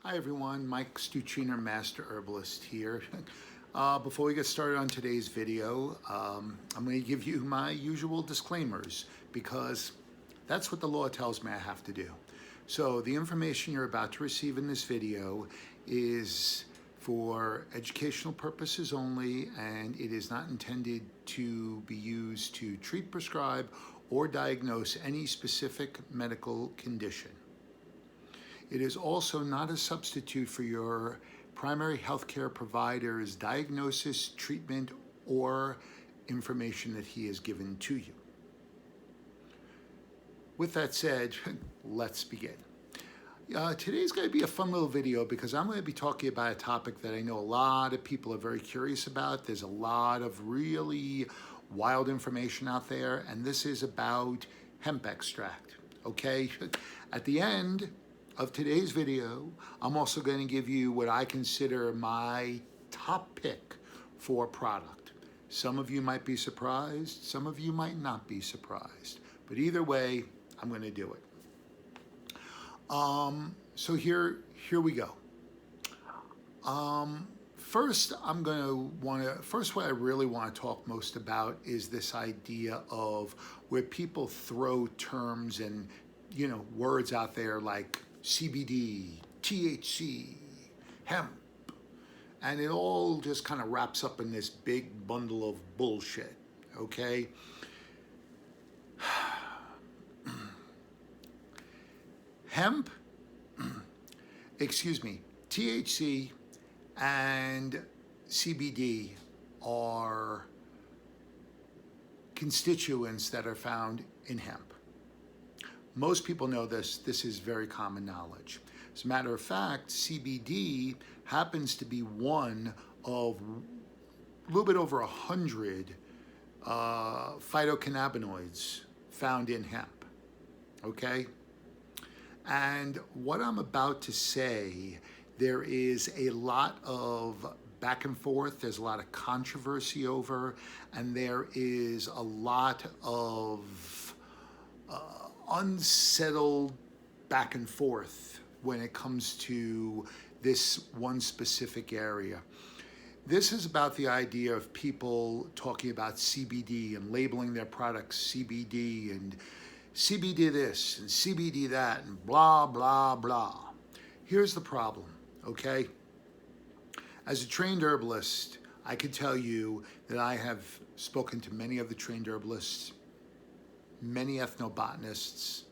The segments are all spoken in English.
Hi everyone, Mike Stuchiner, Master Herbalist here. Before we get started on today's video, I'm going to give you my usual disclaimers because that's what the law tells me I have to do. So the information you're about to receive in this video is for educational purposes only, and it is not intended to be used to treat, prescribe, or diagnose any specific medical condition. It is also not a substitute for your primary healthcare provider's diagnosis, treatment, or information that he has given to you. With that said, let's begin. Today's going to be a fun little video because I'm going to be talking about a topic that I know a lot of people are very curious about. There's a lot of really wild information out there, and this is about hemp extract, okay? At the end of today's video, I'm also going to give you what I consider my top pick for a product. Some of you might be surprised, some of you might not be surprised, but either way, I'm going to do it. So here we go. First, what I really want to talk most about is this idea of where people throw terms and, words out there like CBD, THC, hemp, and it all just kind of wraps up in this big bundle of bullshit, okay? Hemp, THC and CBD are constituents that are found in hemp. Most people know this. This is very common knowledge. As a matter of fact, CBD happens to be one of a little bit over 100 phytocannabinoids found in hemp, okay? And what I'm about to say, there is a lot of back and forth, there's a lot of controversy over, and there is a lot of unsettled back and forth when it comes to this one specific area. This is about the idea of people talking about CBD and labeling their products CBD and CBD this and CBD that and blah, blah, blah. Here's the problem, okay? As a trained herbalist, I can tell you that I have spoken to many of the trained herbalists, many ethnobotanists,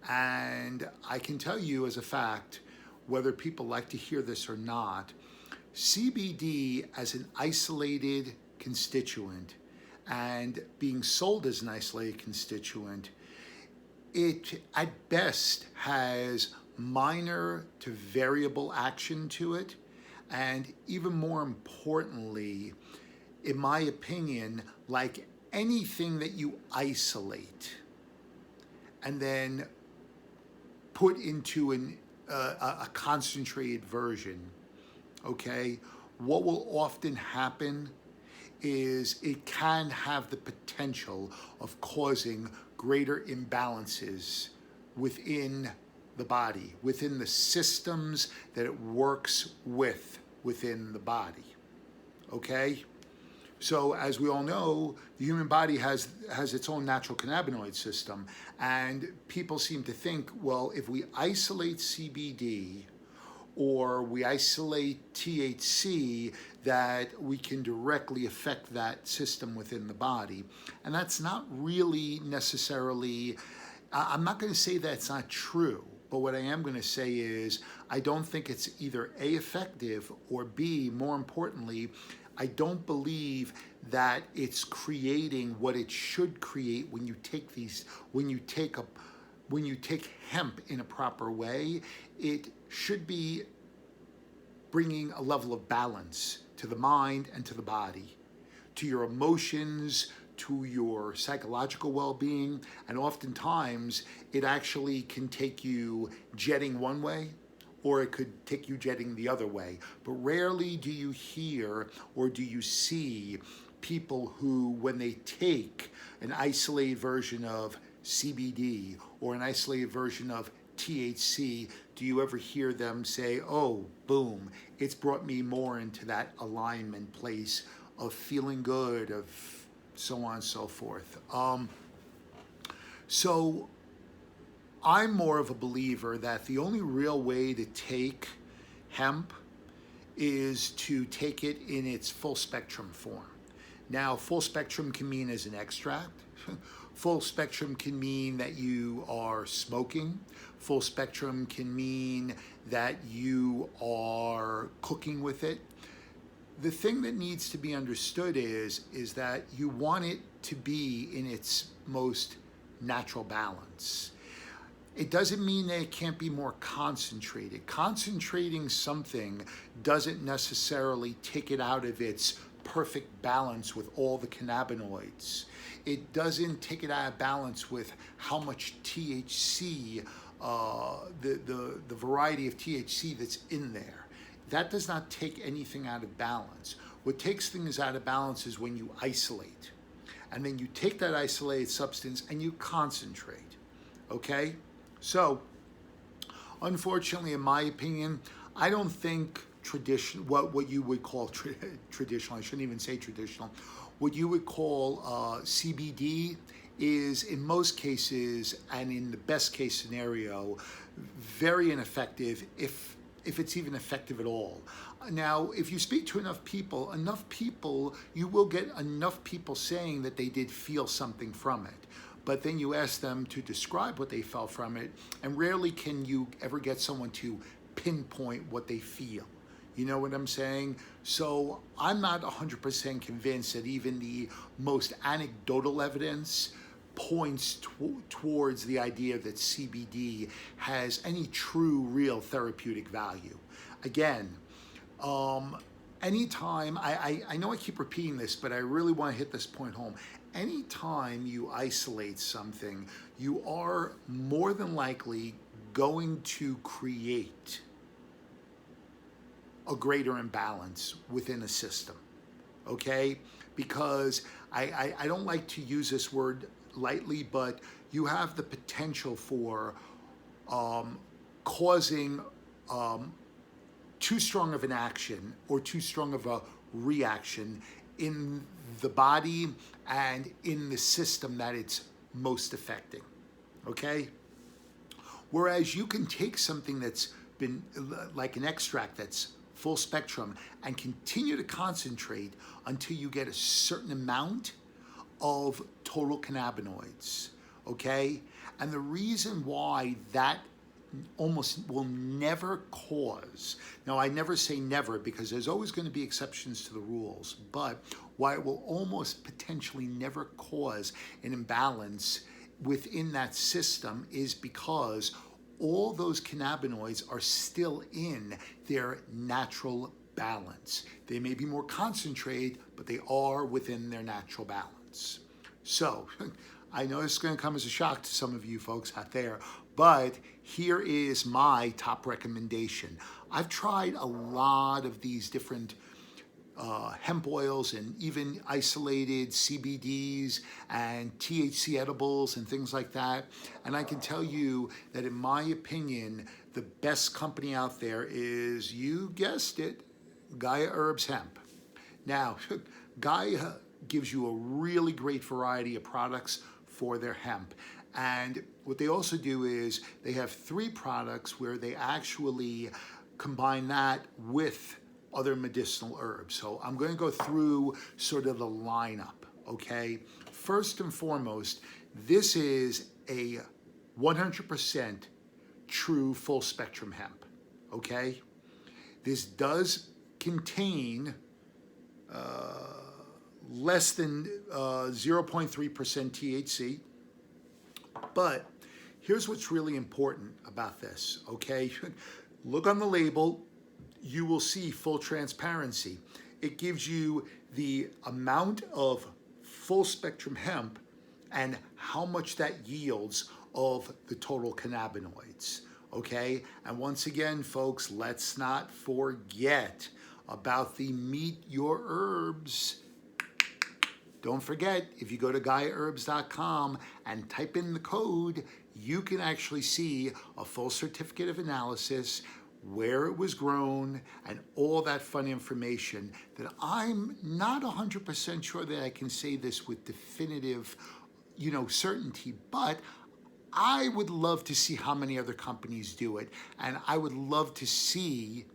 and I can tell you as a fact, whether people like to hear this or not, CBD as an isolated constituent and being sold as an isolated constituent, it at best has minor to variable action to it, and even more importantly, in my opinion, like anything that you isolate and then put into a concentrated version, okay, what will often happen is it can have the potential of causing greater imbalances within the body, within the systems that it works with within the body, okay? So as we all know, the human body has its own natural cannabinoid system, and people seem to think, well, if we isolate CBD or we isolate THC, that we can directly affect that system within the body. And that's not really necessarily, I'm not going to say that's not true, but what I am going to say is I don't think it's either A, effective, or B, more importantly, I don't believe that it's creating what it should create when you take hemp in a proper way. It should be bringing a level of balance to the mind and to the body, to your emotions, to your psychological well-being, and oftentimes it actually can take you jetting one way or it could take you jetting the other way. But rarely do you hear or do you see people who, when they take an isolated version of CBD or an isolated version of THC, do do you ever hear them say, oh, boom, it's brought me more into that alignment place of feeling good, of so on and so forth. So I'm more of a believer that the only real way to take hemp is to take it in its full spectrum form. Now, full spectrum can mean as an extract. Full spectrum can mean that you are smoking. Full spectrum can mean that you are cooking with it. The thing that needs to be understood is that you want it to be in its most natural balance. It doesn't mean that it can't be more concentrated. Concentrating something doesn't necessarily take it out of its perfect balance with all the cannabinoids. It doesn't take it out of balance with how much THC, the variety of THC that's in there. That does not take anything out of balance. What takes things out of balance is when you isolate. And then you take that isolated substance and you concentrate, okay? So, unfortunately, in my opinion, I don't think what you would call traditional, I shouldn't even say traditional, what you would call CBD is in most cases, and in the best case scenario, very ineffective if it's even effective at all. Now, if you speak to enough people, you will get enough people saying that they did feel something from it. But then you ask them to describe what they felt from it, and rarely can you ever get someone to pinpoint what they feel. You know what I'm saying? So I'm not 100% convinced that even the most anecdotal evidence points towards the idea that CBD has any true, real therapeutic value. Again, anytime, I know I keep repeating this, but I really want to hit this point home. Anytime you isolate something, you are more than likely going to create a greater imbalance within a system, okay? Because I don't like to use this word lightly, but you have the potential for causing too strong of an action or too strong of a reaction in the body and in the system that it's most affecting, okay? Whereas you can take something that's been like an extract that's full spectrum and continue to concentrate until you get a certain amount of total cannabinoids, okay? And the reason why that almost will never cause, now I never say never because there's always going to be exceptions to the rules, but why it will almost potentially never cause an imbalance within that system is because all those cannabinoids are still in their natural balance. They may be more concentrated, but they are within their natural balance. So, I know this is going to come as a shock to some of you folks out there, but here is my top recommendation. I've tried a lot of these different hemp oils and even isolated CBDs and THC edibles and things like that. And I can tell you that in my opinion, the best company out there is, you guessed it, Gaia Herbs Hemp. Now, Gaia gives you a really great variety of products for their hemp. And what they also do is they have 3 products where they actually combine that with other medicinal herbs. So I'm going to go through sort of the lineup, okay? First and foremost, this is a 100% true full spectrum hemp, okay? This does contain less than 0.3% THC, but here's what's really important about this, okay? Look on the label, you will see full transparency. It gives you the amount of full spectrum hemp and how much that yields of the total cannabinoids, okay? And once again, folks, let's not forget about the Meet Your Herbs. Don't forget, if you go to GaiaHerbs.com and type in the code, you can actually see a full certificate of analysis, where it was grown, and all that fun information that I'm not 100% sure that I can say this with definitive, certainty, but I would love to see how many other companies do it. And I would love to see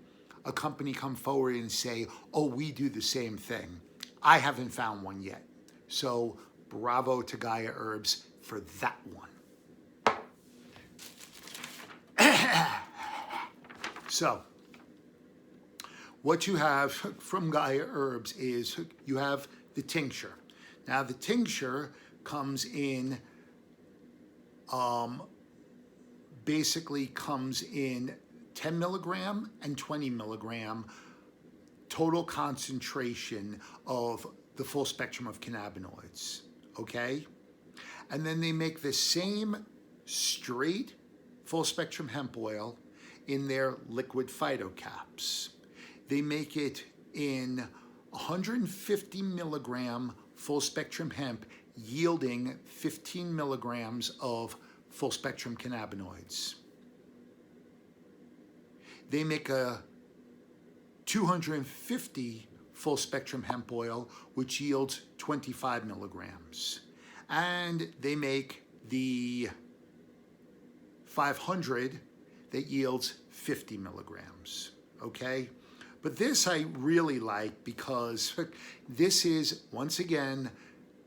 a company come forward and say, oh, we do the same thing. I haven't found one yet. So bravo to Gaia Herbs for that one. So, what you have from Gaia Herbs is you have the tincture. Now, the tincture comes in, basically comes in 10 milligram and 20 milligram total concentration of the full spectrum of cannabinoids, okay? And then they make the same straight full spectrum hemp oil in their liquid Phyto caps. They make it in 150 milligram full spectrum hemp, yielding 15 milligrams of full spectrum cannabinoids. They make a 250 full spectrum hemp oil, which yields 25 milligrams. And they make the 500 that yields 50 milligrams, okay? But this I really like because this is, once again,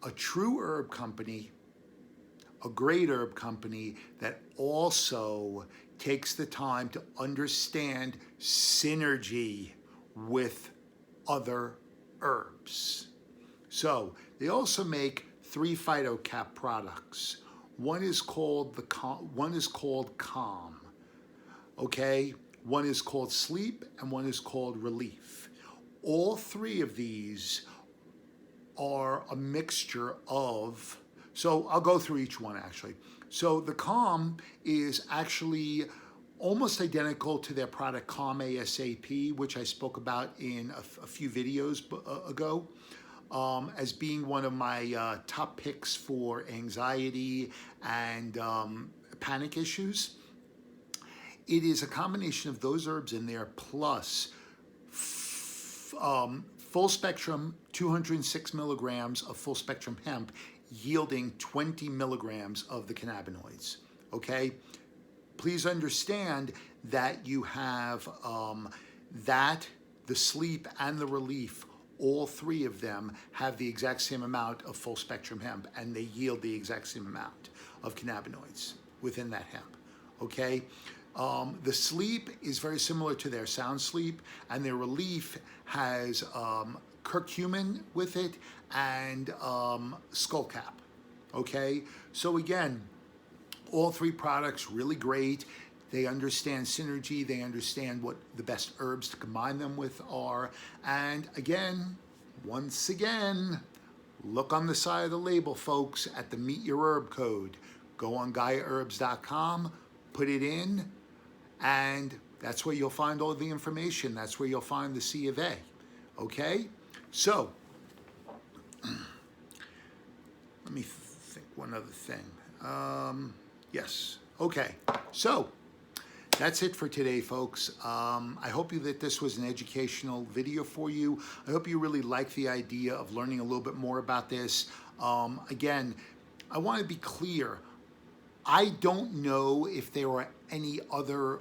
a true herb company, a great herb company that also takes the time to understand synergy with other herbs. So they also make 3 Phyto cap products. One is called Calm. Okay, one is called Sleep and one is called Relief. All 3 of these are a mixture of, so I'll go through each one actually. So the Calm is actually almost identical to their product Calm ASAP, which I spoke about in a few videos ago, as being one of my top picks for anxiety and panic issues. It is a combination of those herbs in there plus full spectrum 206 milligrams of full spectrum hemp, yielding 20 milligrams of the cannabinoids, okay? Please understand that you have the Sleep and the Relief, all 3 of them have the exact same amount of full spectrum hemp and they yield the exact same amount of cannabinoids within that hemp, okay? The Sleep is very similar to their Sound Sleep, and their Relief has curcumin with it and skullcap, okay? So again, all 3 products really great. They understand synergy, they understand what the best herbs to combine them with are, and again, once again, look on the side of the label, folks, at the Meet Your Herb code. Go on GaiaHerbs.com, put it in, and that's where you'll find all the information. That's where you'll find the C of A, okay? So, let me think one other thing. Yes, okay. So, that's it for today, folks. I hope that this was an educational video for you. I hope you really like the idea of learning a little bit more about this. Again, I want to be clear. I don't know if there are any other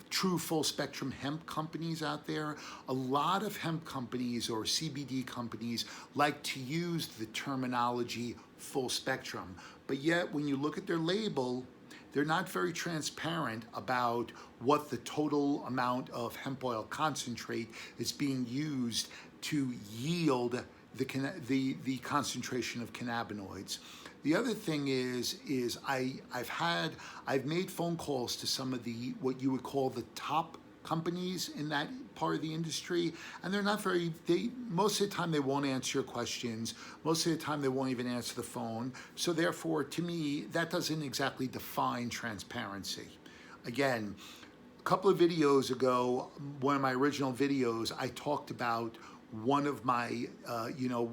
true full spectrum hemp companies out there. A lot of hemp companies or CBD companies like to use the terminology full spectrum, but yet when you look at their label, they're not very transparent about what the total amount of hemp oil concentrate is being used to yield the concentration of cannabinoids. The other thing is I've made phone calls to some of the what you would call the top companies in that part of the industry, and they're not very, most of the time they won't answer your questions. Most of the time they won't even answer the phone. So therefore, to me, that doesn't exactly define transparency. Again, a couple of videos ago, one of my original videos, I talked about one of my,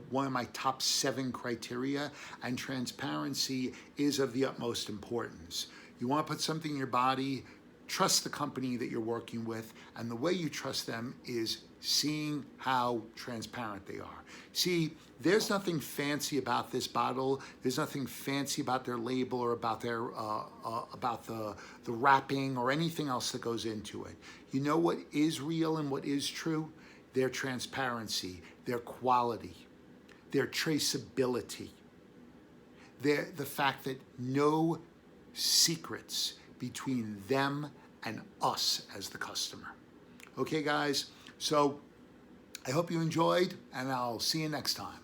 one of my top 7 criteria, and transparency is of the utmost importance. You want to put something in your body, trust the company that you're working with, and the way you trust them is seeing how transparent they are. See, there's nothing fancy about this bottle. There's nothing fancy about their label or about their about the wrapping or anything else that goes into it. You know what is real and what is true? Their transparency, their quality, their traceability, the fact that no secrets between them and us as the customer. Okay, guys, so I hope you enjoyed, and I'll see you next time.